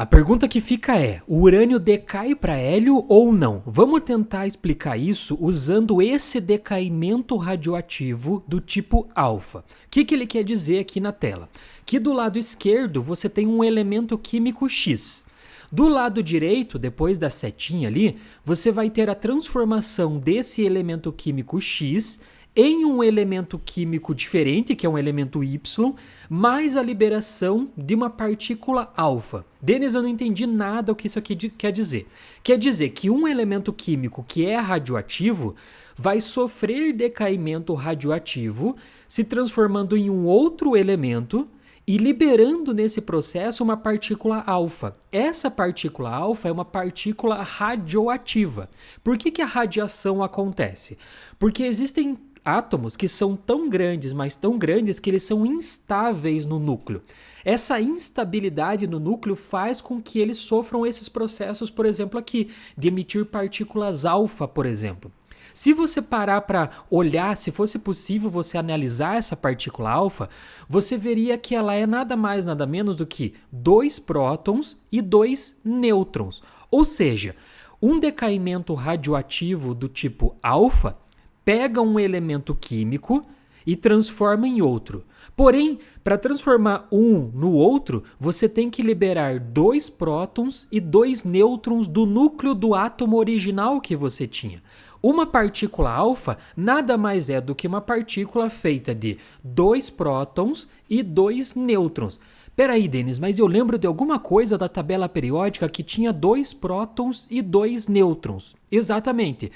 A pergunta que fica é: o urânio decai para hélio ou não? Vamos tentar explicar isso usando esse decaimento radioativo do tipo alfa. O que ele quer dizer aqui na tela? Que do lado esquerdo você tem um elemento químico X. Do lado direito, depois da setinha ali, você vai ter a transformação desse elemento químico X em um elemento químico diferente, que é um elemento Y, mais a liberação de uma partícula alfa. Denis, eu não entendi nada o que isso aqui quer dizer. Quer dizer que um elemento químico que é radioativo vai sofrer decaimento radioativo, se transformando em um outro elemento e liberando nesse processo uma partícula alfa. Essa partícula alfa é uma partícula radioativa. Por que a radiação acontece? Porque existem átomos que são tão grandes, mas tão grandes que eles são instáveis no núcleo. Essa instabilidade no núcleo faz com que eles sofram esses processos, por exemplo, aqui, de emitir partículas alfa, por exemplo. Se você parar para olhar, se fosse possível você analisar essa partícula alfa, você veria que ela é nada mais, nada menos do que 2 prótons e 2 nêutrons. Ou seja, um decaimento radioativo do tipo alfa pega um elemento químico e transforma em outro. Porém, para transformar um no outro, você tem que liberar 2 prótons e 2 nêutrons do núcleo do átomo original que você tinha. Uma partícula alfa nada mais é do que uma partícula feita de 2 prótons e 2 nêutrons. Peraí, Denis, mas eu lembro de alguma coisa da tabela periódica que tinha 2 prótons e 2 nêutrons. Exatamente.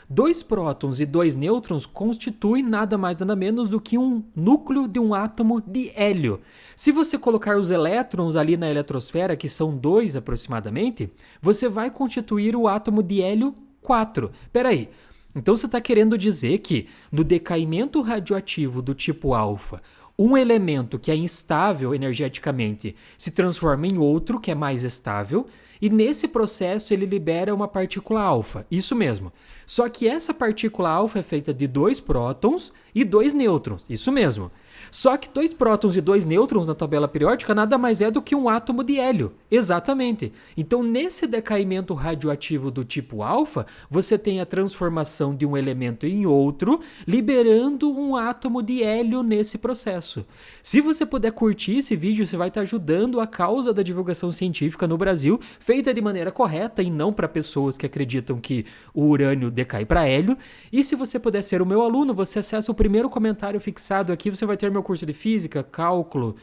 2 prótons e 2 nêutrons constituem nada mais nada menos do que um núcleo de um átomo de hélio. Se você colocar os elétrons ali na eletrosfera, que são 2 aproximadamente, você vai constituir o átomo de hélio 4. Peraí, então você está querendo dizer que no decaimento radioativo do tipo alfa, um elemento que é instável energeticamente se transforma em outro que é mais estável, e nesse processo ele libera uma partícula alfa. Isso mesmo. Só que essa partícula alfa é feita de 2 prótons e 2 nêutrons. Isso mesmo. Só que 2 prótons e 2 nêutrons na tabela periódica nada mais é do que um átomo de hélio. Exatamente. Então, nesse decaimento radioativo do tipo alfa, você tem a transformação de um elemento em outro, liberando um átomo de hélio nesse processo. Se você puder curtir esse vídeo, você vai estar ajudando a causa da divulgação científica no Brasil, feita de maneira correta e não para pessoas que acreditam que o urânio decai para hélio. E se você puder ser o meu aluno, você acessa o primeiro comentário fixado aqui, você vai ter meu curso de física, cálculo,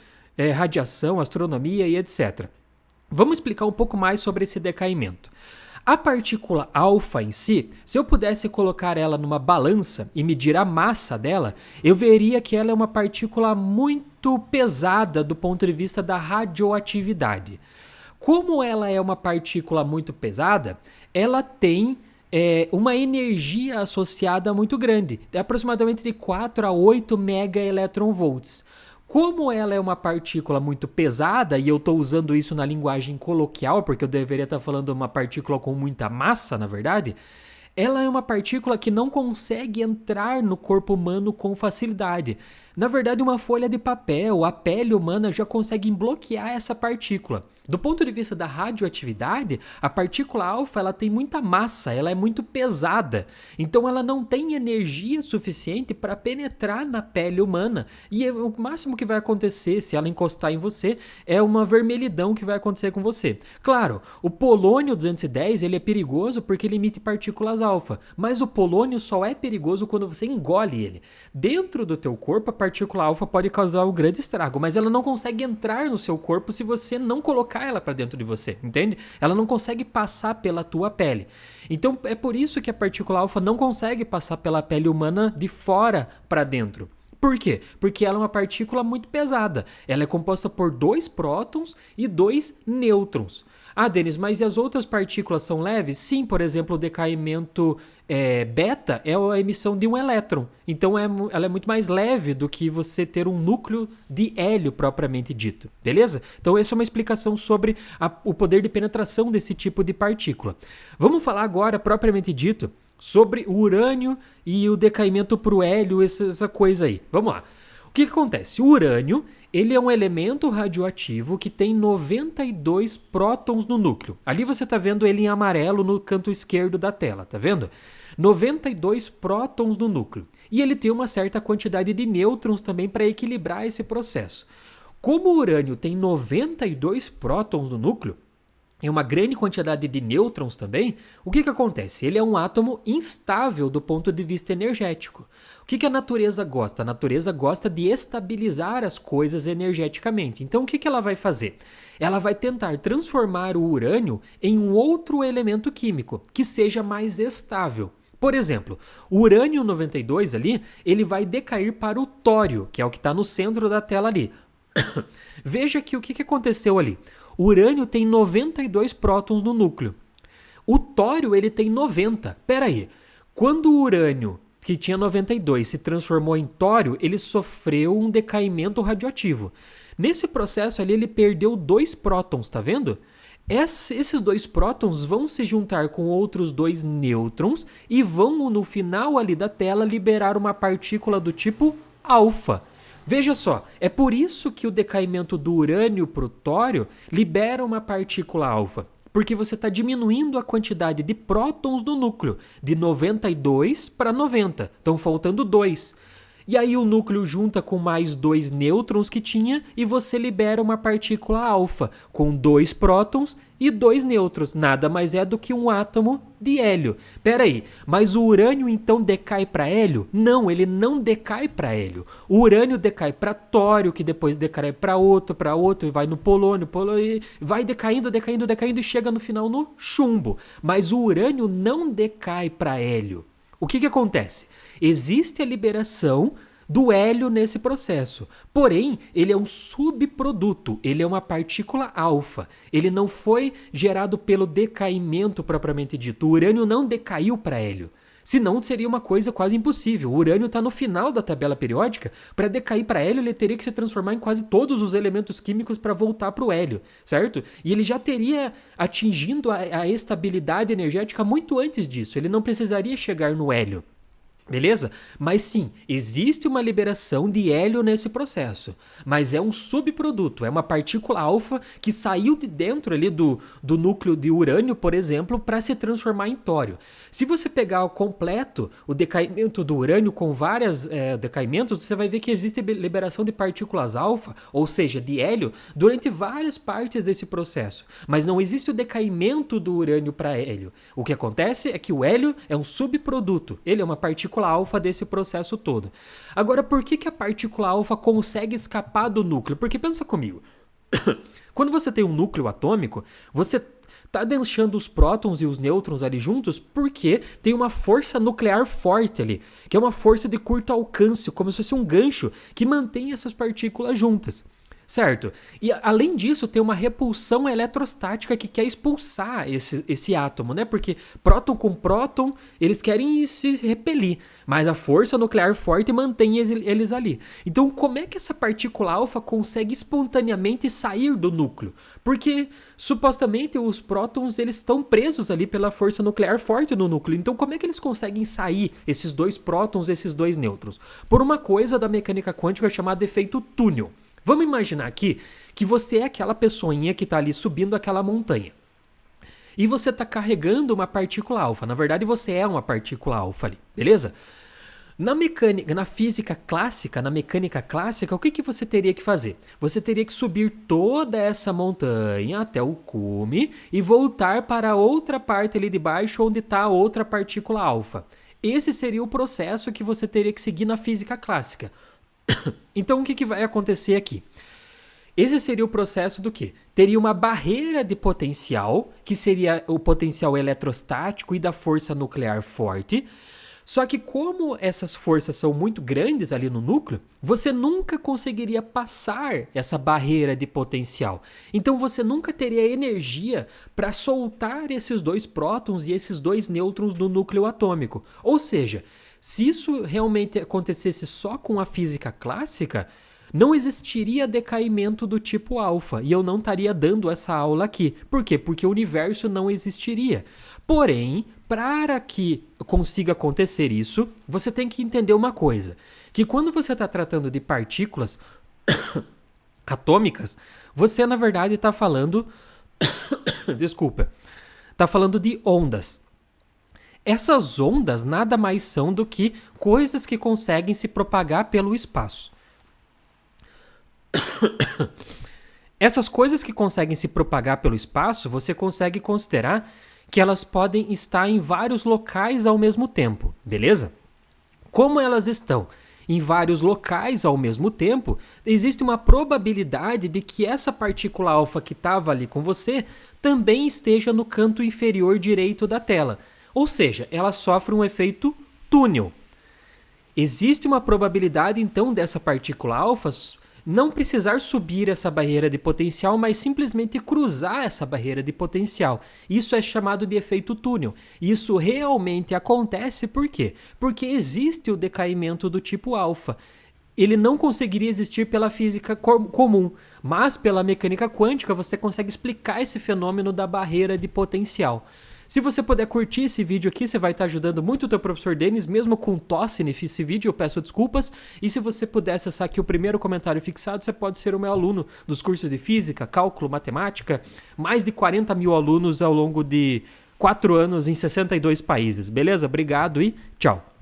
radiação, astronomia e etc. Vamos explicar um pouco mais sobre esse decaimento. A partícula alfa em si, se eu pudesse colocar ela numa balança e medir a massa dela, eu veria que ela é uma partícula muito pesada do ponto de vista da radioatividade. Como ela é uma partícula muito pesada, ela tem uma energia associada muito grande, aproximadamente de 4 a 8 megaelectronvolts. Como ela é uma partícula muito pesada, e eu estou usando isso na linguagem coloquial, porque eu deveria estar falando uma partícula com muita massa, na verdade, ela é uma partícula que não consegue entrar no corpo humano com facilidade. Na verdade, uma folha de papel, a pele humana já consegue bloquear essa partícula. Do ponto de vista da radioatividade, a partícula alfa ela tem muita massa, ela é muito pesada. Então ela não tem energia suficiente para penetrar na pele humana. E o máximo que vai acontecer se ela encostar em você é uma vermelhidão que vai acontecer com você. Claro, o polônio 210 ele é perigoso porque ele emite partículas alfa. Mas o polônio só é perigoso quando você engole ele. Dentro do teu corpo, a partícula alfa pode causar um grande estrago, mas ela não consegue entrar no seu corpo se você não colocar ela para dentro de você, entende? Ela não consegue passar pela tua pele. Então é por isso que a partícula alfa não consegue passar pela pele humana de fora para dentro. Por quê? Porque ela é uma partícula muito pesada. Ela é composta por 2 prótons e 2 nêutrons. Ah, Denis, mas e as outras partículas são leves? Sim, por exemplo, o decaimento beta é a emissão de um elétron. Então ela é muito mais leve do que você ter um núcleo de hélio propriamente dito. Beleza? Então essa é uma explicação sobre o poder de penetração desse tipo de partícula. Vamos falar agora, propriamente dito, sobre o urânio e o decaimento para o hélio, essa coisa aí. Vamos lá. que acontece? O urânio, ele é um elemento radioativo que tem 92 prótons no núcleo. Ali você está vendo ele em amarelo no canto esquerdo da tela, tá vendo? 92 prótons no núcleo. E ele tem uma certa quantidade de nêutrons também para equilibrar esse processo. Como o urânio tem 92 prótons no núcleo, e uma grande quantidade de nêutrons também, o que acontece? Ele é um átomo instável do ponto de vista energético. O que a natureza gosta? A natureza gosta de estabilizar as coisas energeticamente. Então o que ela vai fazer? Ela vai tentar transformar o urânio em um outro elemento químico que seja mais estável. Por exemplo, o urânio 92 ali, ele vai decair para o tório, que é o que está no centro da tela ali. Veja que o que aconteceu ali. O urânio tem 92 prótons no núcleo. O tório ele tem 90. Pera aí. Quando o urânio, que tinha 92, se transformou em tório, ele sofreu um decaimento radioativo. Nesse processo ali, ele perdeu 2 prótons, tá vendo? Esses 2 prótons vão se juntar com outros 2 nêutrons e vão, no final ali da tela, liberar uma partícula do tipo alfa. Veja só, é por isso que o decaimento do urânio para o tório libera uma partícula alfa, porque você está diminuindo a quantidade de prótons no núcleo, de 92 para 90, estão faltando 2. E aí o núcleo junta com mais 2 nêutrons que tinha e você libera uma partícula alfa, com 2 prótons e 2 nêutrons. Nada mais é do que um átomo de hélio. Pera aí, mas o urânio então decai para hélio? Não, ele não decai para hélio. O urânio decai para tório, que depois decai para outro, e vai no polônio, e vai decaindo e chega no final no chumbo. Mas o urânio não decai para hélio. O que acontece? Existe a liberação do hélio nesse processo. Porém, ele é um subproduto, ele é uma partícula alfa. Ele não foi gerado pelo decaimento propriamente dito. O urânio não decaiu para hélio. Senão seria uma coisa quase impossível. O urânio está no final da tabela periódica. Para decair para hélio, ele teria que se transformar em quase todos os elementos químicos para voltar para o hélio, certo? E ele já teria atingindo a estabilidade energética muito antes disso. Ele não precisaria chegar no hélio. Beleza? Mas sim, existe uma liberação de hélio nesse processo, mas é um subproduto, é uma partícula alfa que saiu de dentro ali do núcleo de urânio, por exemplo, para se transformar em tório. Se você pegar o completo, o decaimento do urânio com vários decaimentos, você vai ver que existe liberação de partículas alfa, ou seja, de hélio, durante várias partes desse processo, mas não existe o decaimento do urânio para hélio. O que acontece é que o hélio é um subproduto, ele é uma partícula alfa desse processo todo. Agora, por que a partícula alfa consegue escapar do núcleo? Porque pensa comigo, quando você tem um núcleo atômico, você está deixando os prótons e os nêutrons ali juntos porque tem uma força nuclear forte ali, que é uma força de curto alcance, como se fosse um gancho que mantém essas partículas juntas. Certo? E além disso, tem uma repulsão eletrostática que quer expulsar esse átomo, né? Porque próton com próton, eles querem se repelir, mas a força nuclear forte mantém eles ali. Então, como é que essa partícula alfa consegue espontaneamente sair do núcleo? Porque, supostamente, os prótons eles estão presos ali pela força nuclear forte no núcleo. Então, como é que eles conseguem sair, esses 2 prótons, esses 2 nêutrons? Por uma coisa da mecânica quântica chamada efeito túnel. Vamos imaginar aqui que você é aquela pessoinha que está ali subindo aquela montanha. E você está carregando uma partícula alfa. Na verdade, você é uma partícula alfa ali, beleza? Na física clássica, na mecânica clássica, o que você teria que fazer? Você teria que subir toda essa montanha até o cume e voltar para a outra parte ali de baixo onde está a outra partícula alfa. Esse seria o processo que você teria que seguir na física clássica. Então o que vai acontecer aqui? Esse seria o processo do quê? Teria uma barreira de potencial, que seria o potencial eletrostático e da força nuclear forte. Só que como essas forças são muito grandes ali no núcleo, você nunca conseguiria passar essa barreira de potencial. Então você nunca teria energia para soltar esses 2 prótons e esses 2 nêutrons do núcleo atômico. Ou seja, se isso realmente acontecesse só com a física clássica, não existiria decaimento do tipo alfa, e eu não estaria dando essa aula aqui. Por quê? Porque o universo não existiria. Porém, para que consiga acontecer isso, você tem que entender uma coisa, que quando você está tratando de partículas atômicas, você na verdade está falando, desculpa, está falando de ondas. Essas ondas nada mais são do que coisas que conseguem se propagar pelo espaço. Essas coisas que conseguem se propagar pelo espaço, você consegue considerar que elas podem estar em vários locais ao mesmo tempo, beleza? Como elas estão em vários locais ao mesmo tempo, existe uma probabilidade de que essa partícula alfa que estava ali com você também esteja no canto inferior direito da tela. Ou seja, ela sofre um efeito túnel. Existe uma probabilidade, então, dessa partícula alfa não precisar subir essa barreira de potencial, mas simplesmente cruzar essa barreira de potencial. Isso é chamado de efeito túnel. Isso realmente acontece por quê? Porque existe o decaimento do tipo alfa. Ele não conseguiria existir pela física comum, mas pela mecânica quântica você consegue explicar esse fenômeno da barreira de potencial. Se você puder curtir esse vídeo aqui, você vai estar ajudando muito o teu professor Denis, mesmo com tosse nesse vídeo, eu peço desculpas. E se você puder acessar aqui o primeiro comentário fixado, você pode ser o meu aluno dos cursos de Física, Cálculo, Matemática. Mais de 40 mil alunos ao longo de 4 anos em 62 países, beleza? Obrigado e tchau!